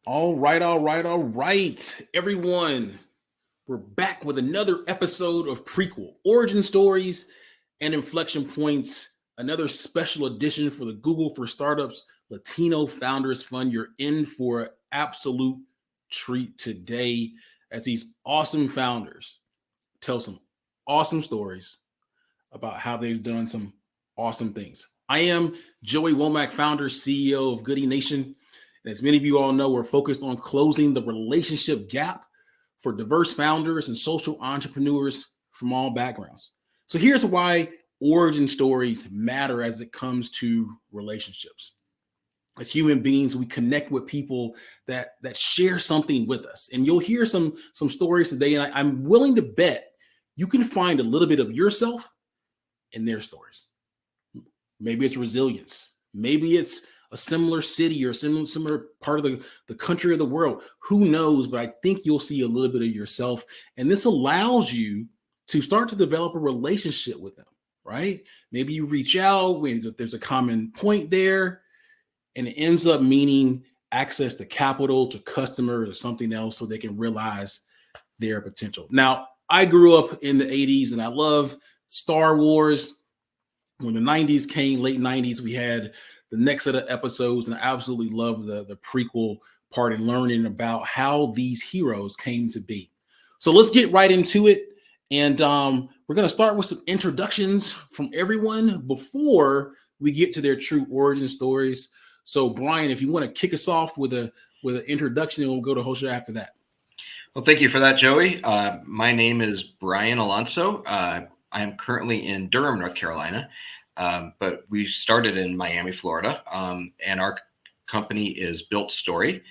All right, everyone. We're back with another episode of Prequel, Origin Stories and Inflection Points, another special edition for the Google for Startups Latino Founders Fund. You're in for an absolute treat today as these awesome founders tell some awesome stories about how they've done some awesome things. I am Joey Womack, founder, CEO of Goodie Nation. And as many of you all know, we're focused on closing the relationship gap for diverse founders and social entrepreneurs from all backgrounds. So here's why origin stories matter as it comes to relationships. As human beings, we connect with people that share something with us. And you'll hear some stories today, and I'm willing to bet you can find a little bit of yourself in their stories. Maybe it's resilience. Maybe it's a similar city or similar part of the country or the world. Who knows? But I think you'll see a little bit of yourself. And this allows you to start to develop a relationship with them, right? Maybe you reach out when there's a common point there, and it ends up meaning access to capital, to customers, or something else so they can realize their potential. Now, I grew up in the 80s and I love Star Wars. When the 90s came, late 90s, we had the next set of episodes, and I absolutely love the prequel part and learning about how these heroes came to be. So let's get right into it. And we're going to start with some introductions from everyone before we get to their true origin stories. So Brian, if you want to kick us off with an introduction, and we'll go to Joshe after that. Well, thank you for that, Joey. My name is Brian Alonso. I am currently in Durham, North Carolina. But we started in Miami, Florida, and our company is Built Story.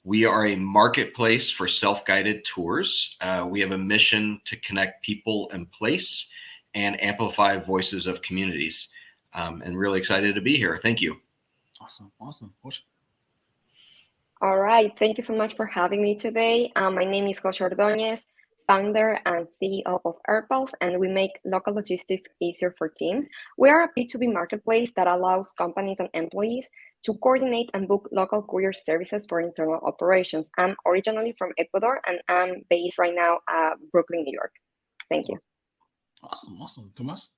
We are a marketplace for self-guided tours. We have a mission to connect people and place and amplify voices of communities. And really excited to be here. Thank you. Awesome. All right. Thank you so much for having me today. My name is Joshe Ordonez, founder and CEO of Airpulse, and we make local logistics easier for teams. We are a B2B marketplace that allows companies and employees to coordinate and book local courier services for internal operations. I'm originally from Ecuador, and I'm based right now at Brooklyn, New York. Thank you. Awesome. Tomas?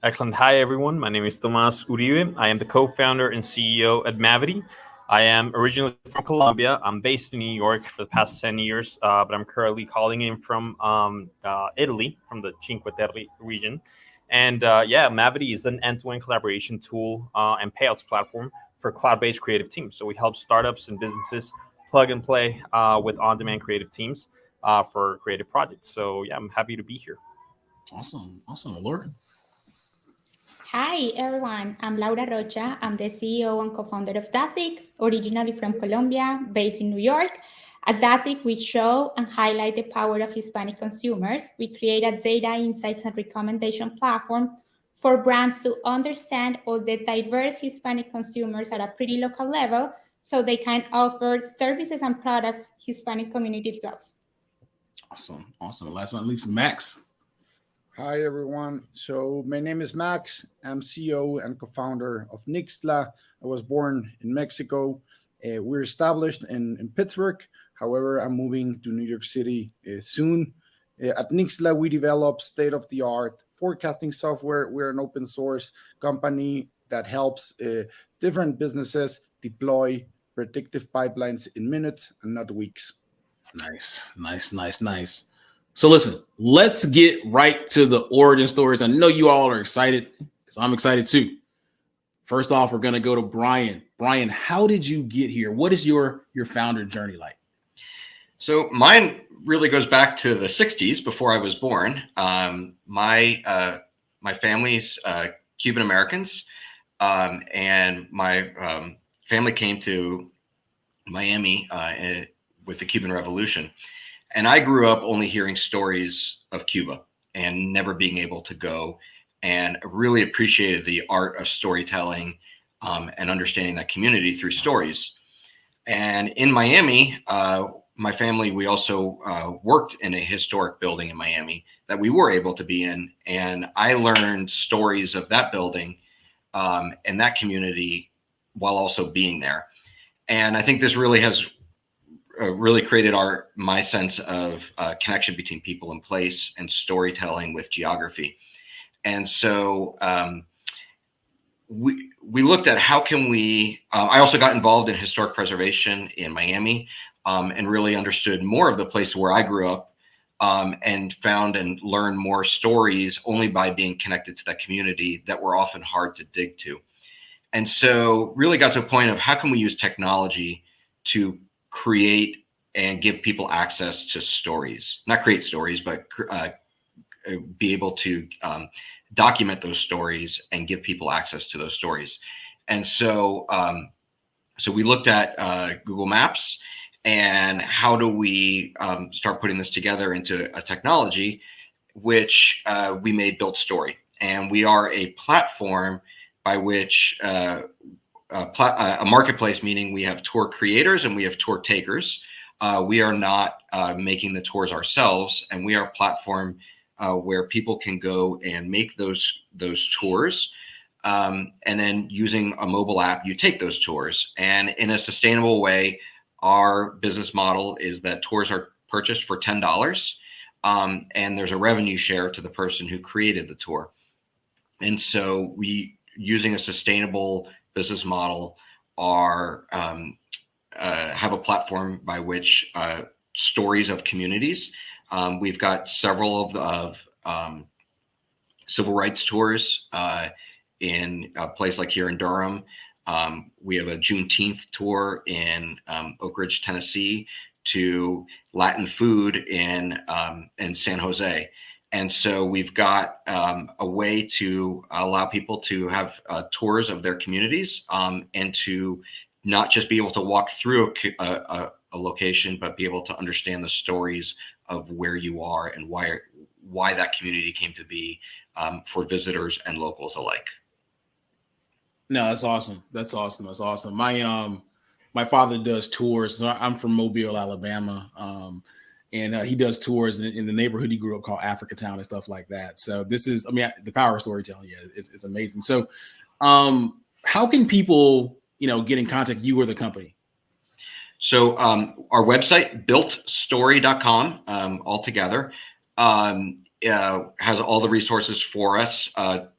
Excellent. Hi, everyone. My name is Tomas Uribe. I am the co-founder and CEO at Mavity. I am originally from Colombia. I'm based in New York for the past 10 years, but I'm currently calling in from Italy, from the Cinque Terre region. And Mavity is an end-to-end collaboration tool and payouts platform for cloud-based creative teams. So we help startups and businesses plug and play with on-demand creative teams for creative projects. So yeah, I'm happy to be here. Awesome. Laura? Hi, everyone. I'm Laura Rocha. I'm the CEO and co-founder of Datic, originally from Colombia, based in New York. At Datic, we show and highlight the power of Hispanic consumers. We create a data insights and recommendation platform for brands to understand all the diverse Hispanic consumers at a pretty local level so they can offer services and products Hispanic communities love. Awesome. Last but not least, Max. Hi, everyone. So my name is Max. I'm CEO and co-founder of Nixtla. I was born in Mexico. We're established in Pittsburgh. However, I'm moving to New York City soon. At Nixtla, we develop state-of-the-art forecasting software. We're an open source company that helps different businesses deploy predictive pipelines in minutes and not weeks. Nice. So listen, let's get right to the origin stories. I know you all are excited because I'm excited too. First off, we're going to go to Brian. Brian, how did you get here? What is your founder journey like? So mine really goes back to the 60s before I was born. My family's Cuban Americans, and my family came to Miami with the Cuban Revolution. And I grew up only hearing stories of Cuba and never being able to go, and really appreciated the art of storytelling and understanding that community through stories. And in Miami, my family, we also worked in a historic building in Miami that we were able to be in. And I learned stories of that building and that community while also being there. And I think this really has really created my sense of connection between people and place and storytelling with geography. And so we looked at how can we, I also got involved in historic preservation in Miami, and really understood more of the place where I grew up, and found and learned more stories only by being connected to that community that were often hard to dig to. And so really got to a point of how can we use technology to create and give people access to stories, not create stories, but be able to document those stories and give people access to those stories. And so, so we looked at Google Maps and how do we start putting this together into a technology, which we made Built Story. And we are a platform by which a marketplace, meaning we have tour creators and we have tour takers. We are not making the tours ourselves, and we are a platform where people can go and make those tours. And then using a mobile app, you take those tours. And in a sustainable way, our business model is that tours are purchased for $10, and there's a revenue share to the person who created the tour. And so we, using a sustainable business model, are have a platform by which stories of communities. We've got several of civil rights tours in a place like here in Durham. We have a Juneteenth tour in Oak Ridge, Tennessee, to Latin food in San Jose. And so we've got a way to allow people to have tours of their communities, and to not just be able to walk through a location, but be able to understand the stories of where you are and why that community came to be, for visitors and locals alike. No, that's awesome. That's awesome. That's awesome. My father does tours. So I'm from Mobile, Alabama. And he does tours in the neighborhood he grew up called Africatown and stuff like that. So this is, I mean, the power of storytelling, yeah, is amazing. So how can people, get in contact with you or the company? So our website, builtstory.com, all together, has all the resources for us.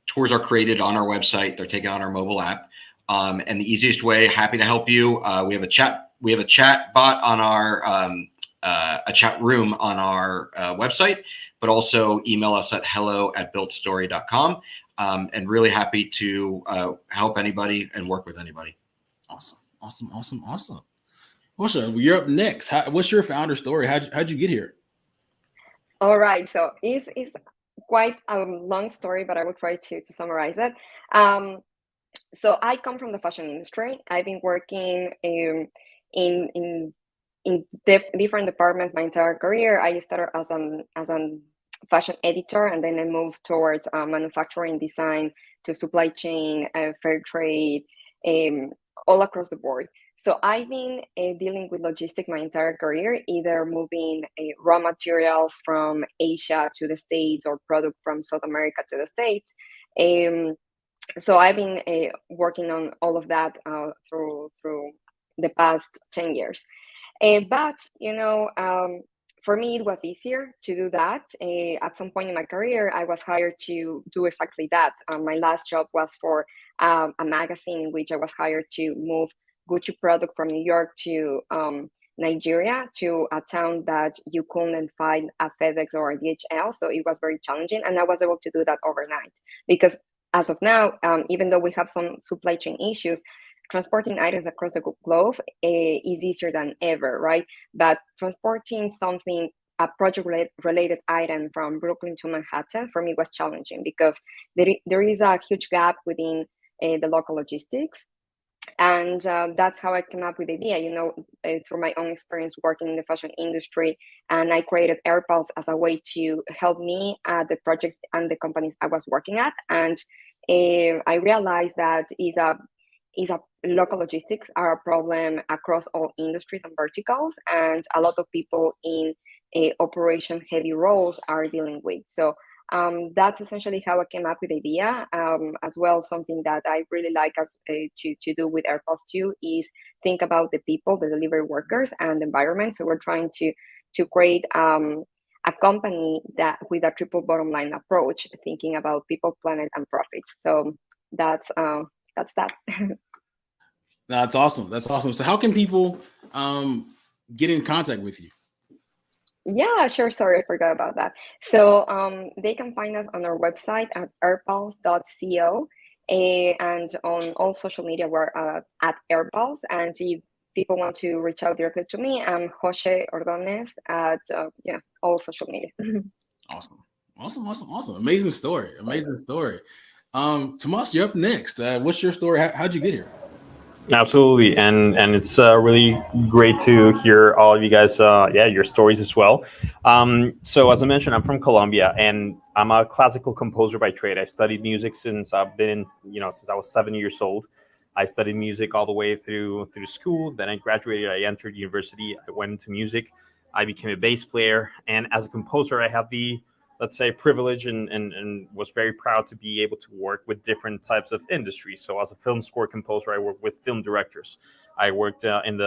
Tours are created on our website. They're taken on our mobile app. And the easiest way, happy to help you. We have a chat bot on our, a chat room on our website, but also email us at hello@builtstory.com. And really happy to help anybody and work with anybody. Awesome. Rocha, you're up next. What's your founder story? How'd you get here? All right, so it's quite a long story, but I will try to summarize it. So I come from the fashion industry. I've been working in different departments my entire career. I started as an fashion editor, and then I moved towards manufacturing design, to supply chain, fair trade, all across the board. So I've been dealing with logistics my entire career, either moving raw materials from Asia to the States or product from South America to the States. So I've been working on all of that through the past 10 years. But, for me, it was easier to do that. At some point in my career, I was hired to do exactly that. My last job was for a magazine in which I was hired to move Gucci product from New York to Nigeria, to a town that you couldn't find a FedEx or a DHL. So it was very challenging. And I was able to do that overnight because as of now, even though we have some supply chain issues, transporting items across the globe is easier than ever, right? But transporting a project-related item from Brooklyn to Manhattan, for me was challenging because there is a huge gap within the local logistics. And that's how I came up with the idea, through my own experience working in the fashion industry. And I created AirPulse as a way to help me at the projects and the companies I was working at. And I realized that local logistics are a problem across all industries and verticals, and a lot of people in operation heavy roles are dealing with. So That's essentially how I came up with the idea. As well, something that I really like to do with AirPods too is think about the people, the delivery workers, and the environment. So we're trying to create a company that with a triple bottom line approach, thinking about people, planet, and profits. So that's that. That's awesome. That's awesome. So how can people get in contact with you? Yeah, sure. Sorry, I forgot about that. So they can find us on our website at airpulse.co, and on all social media we're at airpulse. And if people want to reach out directly to me, I'm Joshe Ordonez at all social media. Awesome. Amazing story. Tomas, you're up next. What's your story? How'd you get here? Absolutely, and it's really great to hear all of you guys, your stories as well. So as I mentioned, I'm from Colombia, and I'm a classical composer by trade. I studied music since I've been, since I was 7 years old. I studied music all the way through school. Then I graduated. I entered university. I went into music. I became a bass player, and as a composer, I had the, let's say, privilege and was very proud to be able to work with different types of industries. So as a film score composer, I worked with film directors. I worked in kind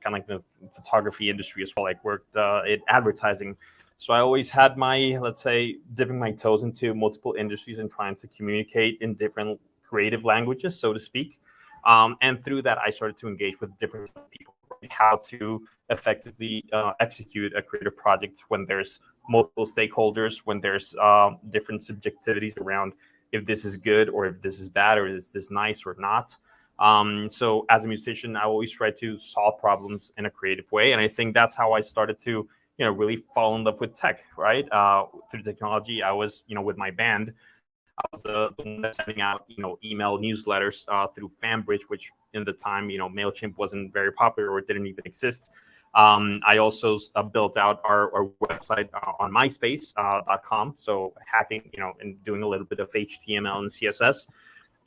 of like the photography industry as well. I worked in advertising. So I always had my, let's say, dipping my toes into multiple industries and trying to communicate in different creative languages, so to speak. And through that, I started to engage with different people, how to effectively execute a creative project when there's multiple stakeholders, when there's different subjectivities around if this is good or if this is bad or is this nice or not. So as a musician, I always try to solve problems in a creative way. And I think that's how I started to, really fall in love with tech, right? Through technology, I was, with my band, I was the one that's sending out, email newsletters through FanBridge, which in the time, MailChimp wasn't very popular or didn't even exist. I also built out our website on myspace.com. So hacking, and doing a little bit of HTML and CSS.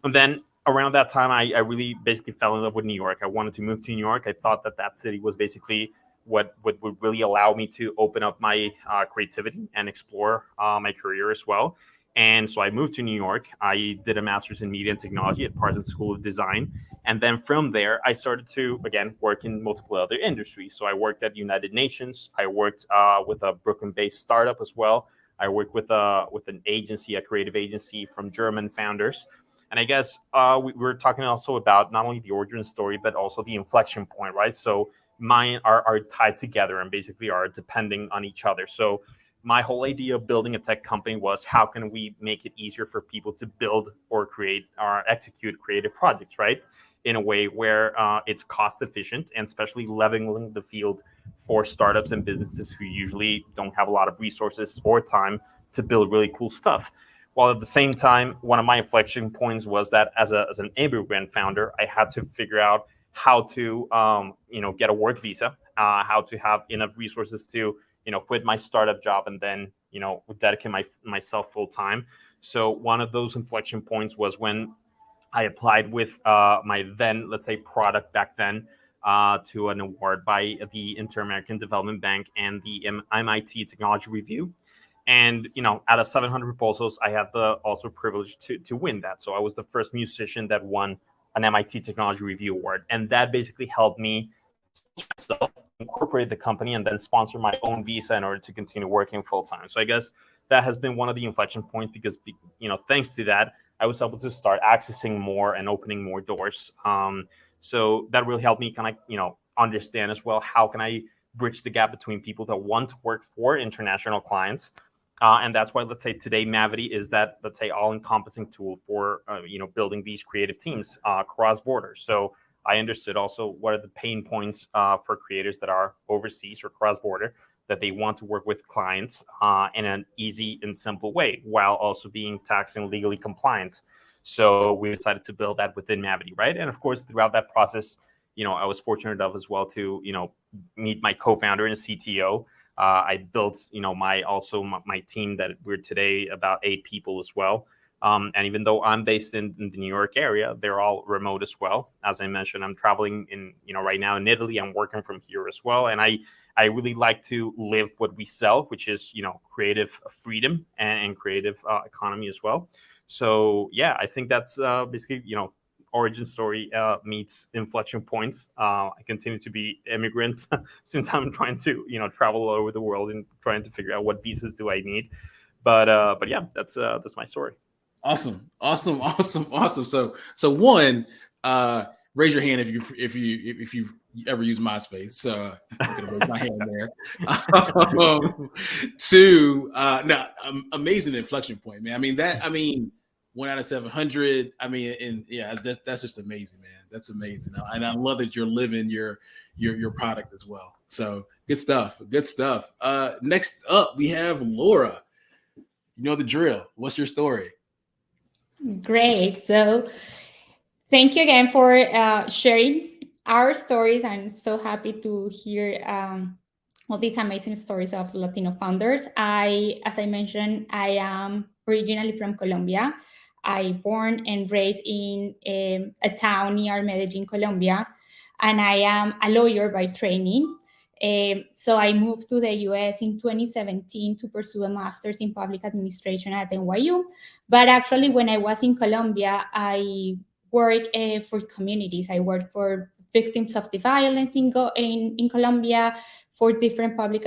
And then around that time, I really basically fell in love with New York. I wanted to move to New York. I thought that city was basically what would really allow me to open up my creativity and explore my career as well. And so I moved to New York. I did a master's in media and technology at Parsons School of Design. And then from there, I started to, again, work in multiple other industries. So I worked at United Nations. I worked with a Brooklyn-based startup as well. I worked with an agency, a creative agency from German founders. And I guess we were talking also about not only the origin story, but also the inflection point, right? So mine are tied together and basically are depending on each other. So my whole idea of building a tech company was how can we make it easier for people to build or create or execute creative projects, right? In a way where it's cost efficient and especially leveling the field for startups and businesses who usually don't have a lot of resources or time to build really cool stuff. While at the same time, one of my inflection points was that as an immigrant founder, I had to figure out how to get a work visa, how to have enough resources to quit my startup job and then, dedicate myself full time. So one of those inflection points was when I applied with my then, let's say, product back then to an award by the Inter-American Development Bank and the MIT Technology Review. And, out of 700 proposals, I had the also privilege to win that. So I was the first musician that won an MIT Technology Review Award. And that basically helped me myself incorporate the company and then sponsor my own visa in order to continue working full time. So I guess that has been one of the inflection points because, thanks to that, I was able to start accessing more and opening more doors. So that really helped me kind of, understand as well, how can I bridge the gap between people that want to work for international clients. And that's why, let's say today, Mavity is that, let's say, all-encompassing tool for, building these creative teams cross borders. So I understood also what are the pain points for creators that are overseas or cross-border that they want to work with clients in an easy and simple way while also being tax and legally compliant. So we decided to build that within Mavity, right? And of course, throughout that process, I was fortunate enough as well to, meet my co-founder and CTO. I built, my team that we're today about 8 people as well. And even though I'm based in the New York area, they're all remote as well. As I mentioned, I'm traveling in, right now in Italy. I'm working from here as well. And I I really like to live what we sell, which is, creative freedom and creative economy as well. So yeah, I think that's basically, origin story meets inflection points. I continue to be immigrant since I'm trying to, travel all over the world and trying to figure out what visas do I need. But yeah, that's my story. Awesome. So one, raise your hand if you ever use MySpace. So I'm gonna raise my hand there. Two, no, amazing inflection point, man. I mean, 1 out of 700. I mean, and yeah, that's just amazing, man. That's amazing, and I love that you're living your product as well. So good stuff. Next up, we have Laura. You know the drill. What's your story? Great. So thank you again for sharing our stories. I'm so happy to hear all these amazing stories of Latino founders. As I mentioned, I am originally from Colombia. I born and raised in a town near Medellin, Colombia, and I am a lawyer by training. So I moved to the US in 2017 to pursue a master's in public administration at NYU. But actually, when I was in Colombia, I worked for communities. I worked for victims of the violence in Colombia, for different public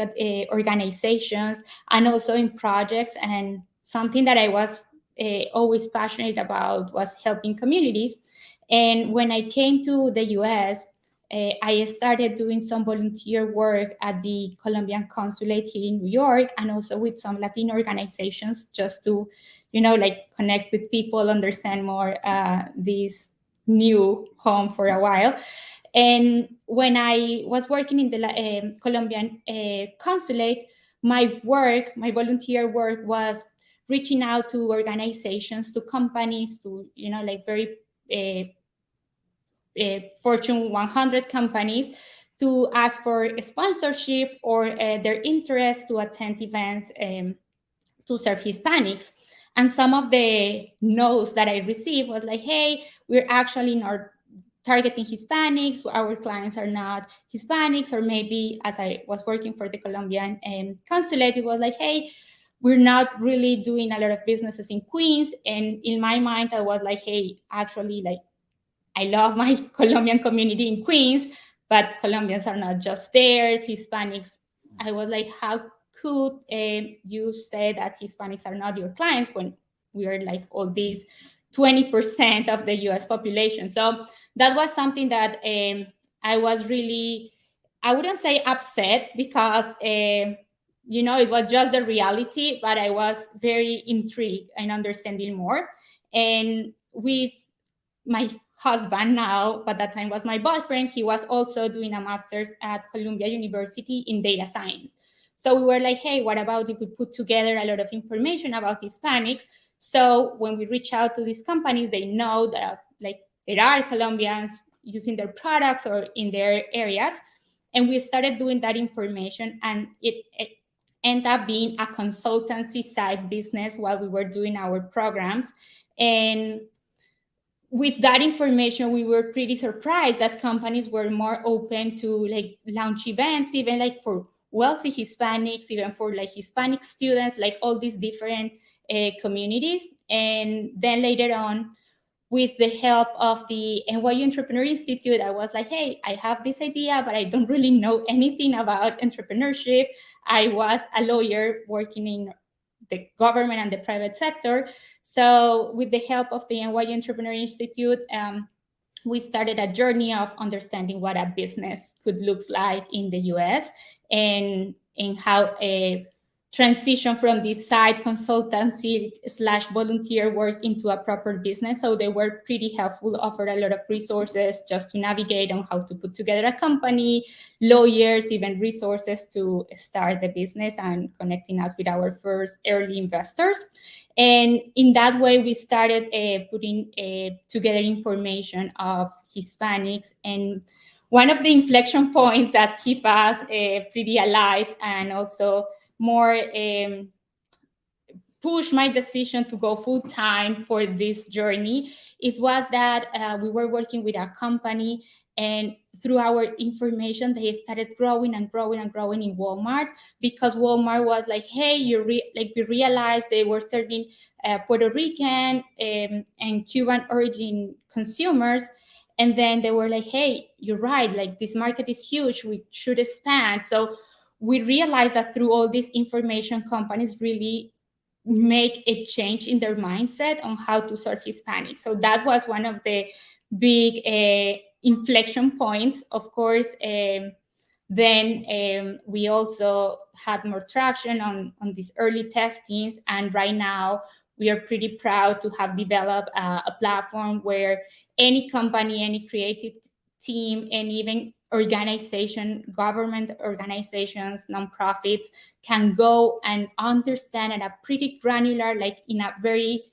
organizations, and also in projects. And something that I was always passionate about was helping communities. And when I came to the US, I started doing some volunteer work at the Colombian consulate here in New York, and also with some Latino organizations, just to, connect with people, understand more this new home for a while. And when I was working in the Colombian consulate, my volunteer work was reaching out to organizations, to companies, to, very Fortune 100 companies, to ask for sponsorship or their interest to attend events to serve Hispanics. And some of the no's that I received was like, hey, we're actually not targeting Hispanics. Our clients are not Hispanics. Or maybe, as I was working for the Colombian consulate, it was like, hey, we're not really doing a lot of businesses in Queens. And in my mind, I was like, hey, actually, I love my Colombian community in Queens, but Colombians are not just there, Hispanics. I was like, how could you say that Hispanics are not your clients when we are like all these 20% of the US population? So that was something that I was really, I wouldn't say upset, because it was just the reality, but I was very intrigued and understanding more. And with my husband now, but that time was my boyfriend, he was also doing a master's at Columbia University in data science. So we were like, hey, what about if we put together a lot of information about Hispanics? So when we reach out to these companies, they know that there are Colombians using their products or in their areas. And we started doing that information, and it ended up being a consultancy side business while we were doing our programs. And with that information, we were pretty surprised that companies were more open to launch events, even for wealthy Hispanics, even for Hispanic students, all these different communities. And then later on, with the help of the NYU Entrepreneur Institute, I was like, hey, I have this idea, but I don't really know anything about entrepreneurship. I was a lawyer working in the government and the private sector. So with the help of the NYU Entrepreneur Institute, we started a journey of understanding what a business could look like in the US, and how a transition from this side consultancy / volunteer work into a proper business. So they were pretty helpful, offered a lot of resources just to navigate on how to put together a company, lawyers, even resources to start the business, and connecting us with our first early investors. And in that way, we started putting together information of Hispanics. And one of the inflection points that keep us pretty alive, and also more pushed my decision to go full time for this journey, it was that we were working with a company, and through our information, they started growing and growing and growing in Walmart, because Walmart was like, hey, we realized they were serving Puerto Rican and Cuban origin consumers. And then they were like, hey, you're right, like this market is huge, we should expand. So we realized that through all these information, companies really make a change in their mindset on how to serve Hispanics. So that was one of the big inflection points. Of course, then we also had more traction on these early testings. And right now, we are pretty proud to have developed a platform where any company, any creative team, and even organization, government organizations, nonprofits can go and understand at a pretty granular, like in a very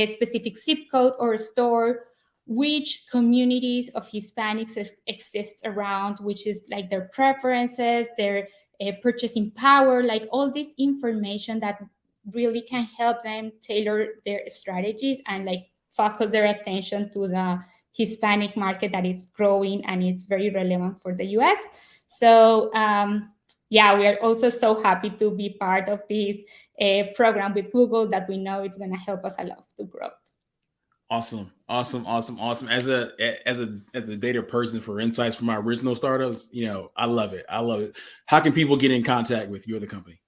specific zip code or store, which communities of Hispanics exist around, which is like their preferences, their purchasing power, like all this information that really can help them tailor their strategies and like focus their attention to the Hispanic market that it's growing and it's very relevant for the US. So yeah, we are also so happy to be part of this program with Google that we know it's going to help us a lot to grow. Awesome. As a data person for insights from my original startups, I love it. How can people get in contact with you or the company?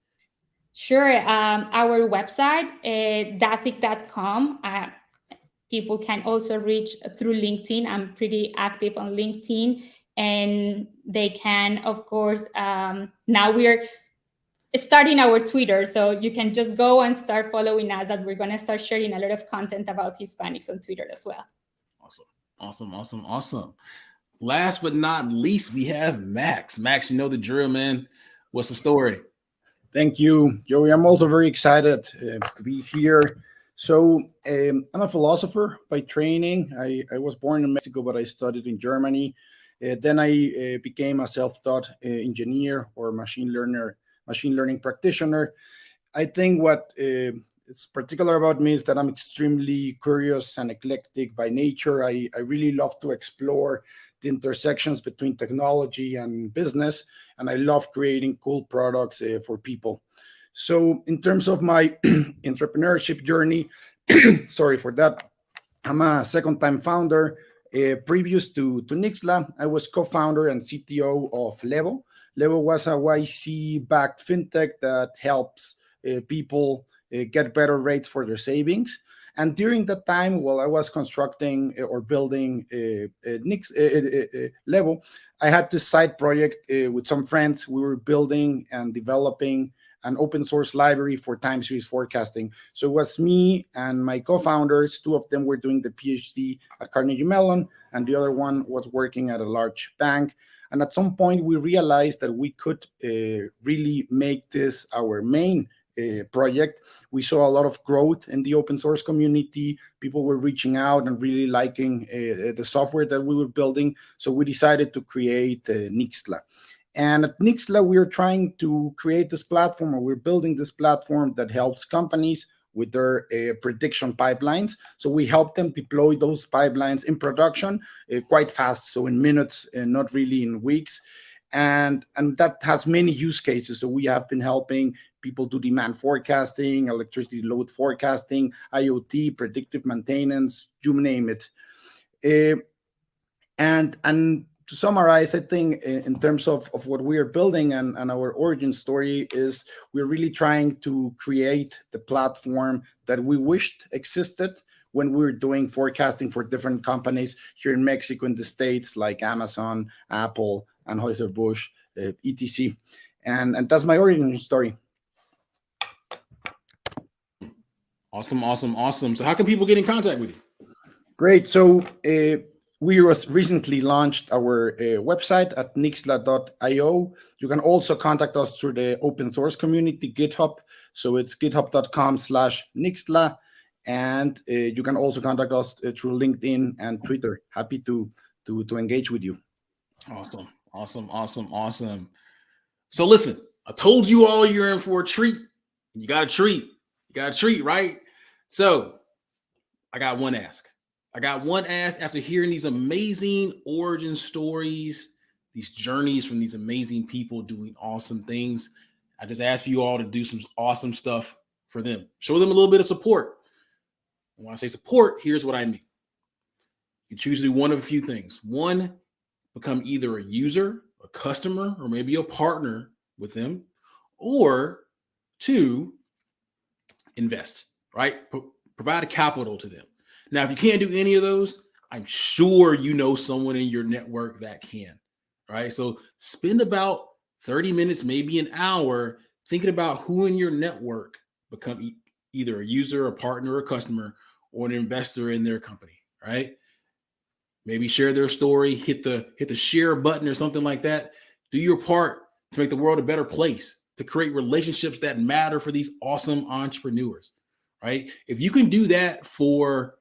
Sure. Our website, dathic.com. People can also reach through LinkedIn. I'm pretty active on LinkedIn, and they can, of course, now we're starting our Twitter, so you can just go and start following us, that we're going to start sharing a lot of content about Hispanics on Twitter as well. Awesome. Last but not least, we have Max. Max, you know the drill, man. What's the story? Thank you, Joey. I'm also very excited to be here. So I'm a philosopher by training. I was born in Mexico, but I studied in Germany. Then I became a self-taught engineer or machine learning practitioner. I think what is particular about me is that I'm extremely curious and eclectic by nature. I really love to explore the intersections between technology and business, and I love creating cool products for people. So in terms of my entrepreneurship journey, sorry for that, I'm a second-time founder. Previous to Nixla, I was co-founder and CTO of Levo. Levo was a YC-backed fintech that helps people get better rates for their savings. And during that time, while I was constructing or building Levo, I had this side project with some friends. We were building and developing an open source library for time series forecasting. So it was me and my co-founders. Two of them were doing the PhD at Carnegie Mellon, and the other one was working at a large bank. And at some point, we realized that we could really make this our main project. We saw a lot of growth in the open source community. People were reaching out and really liking the software that we were building. So we decided to create Nixla. And at Nixla, we're trying to create this platform, or we're building this platform that helps companies with their prediction pipelines. So we help them deploy those pipelines in production quite fast, so in minutes and not really in weeks. And that has many use cases. So we have been helping people do demand forecasting, electricity load forecasting, IoT, predictive maintenance, you name it. And to summarize, I think in terms of what we are building and our origin story is we're really trying to create the platform that we wished existed when we were doing forecasting for different companies here in Mexico, in the States, like Amazon, Apple, Anheuser-Busch, etc. And that's my origin story. Awesome. So how can people get in contact with you? Great. So we recently launched our website at nixla.io. You can also contact us through the open source community, GitHub. So it's github.com/Nixla. And you can also contact us through LinkedIn and Twitter. Happy to engage with you. Awesome. So listen, I told you all you're in for a treat. You got a treat. got a treat, right? So I got one ask. After hearing these amazing origin stories, these journeys from these amazing people doing awesome things. I just ask for you all to do some awesome stuff for them. Show them a little bit of support. And when I say support, here's what I mean. You choose to do one of a few things. One, become either a user, a customer, or maybe a partner with them. Or two, invest, right? Provide a capital to them. Now, if you can't do any of those, I'm sure you know someone in your network that can, right? So spend about 30 minutes, maybe an hour, thinking about who in your network become either a user, a partner, a customer, or an investor in their company, right? Maybe share their story, hit the share button or something like that. Do your part to make the world a better place, to create relationships that matter for these awesome entrepreneurs, right? If you can do that for,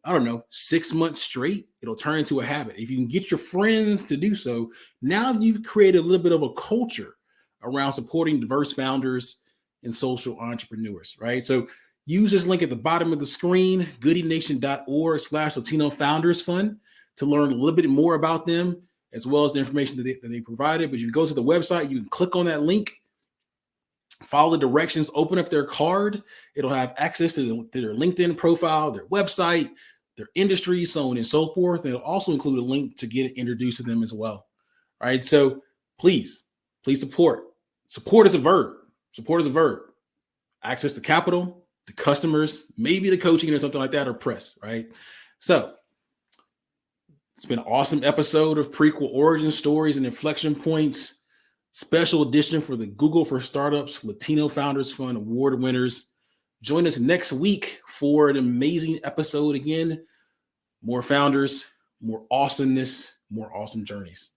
I don't know, 6 months straight, it'll turn into a habit. If you can get your friends to do so, now you've created a little bit of a culture around supporting diverse founders and social entrepreneurs, right? So use this link at the bottom of the screen, goodienation.org/Latino Founders Fund, to learn a little bit more about them, as well as the information that they provided. But you go to the website, you can click on that link, follow the directions, open up their card. It'll have access to their LinkedIn profile, their website, their industry, so on and so forth. And it'll also include a link to get introduced to them as well. All right. So please support. Support is a verb. Support is a verb. Access to capital, to customers, maybe the coaching or something like that, or press, right? So it's been an awesome episode of Prequel Origin Stories and Inflection Points, special edition for the Google for Startups Latino Founders Fund Award winners. Join us next week for an amazing episode again. More founders, more awesomeness, more awesome journeys.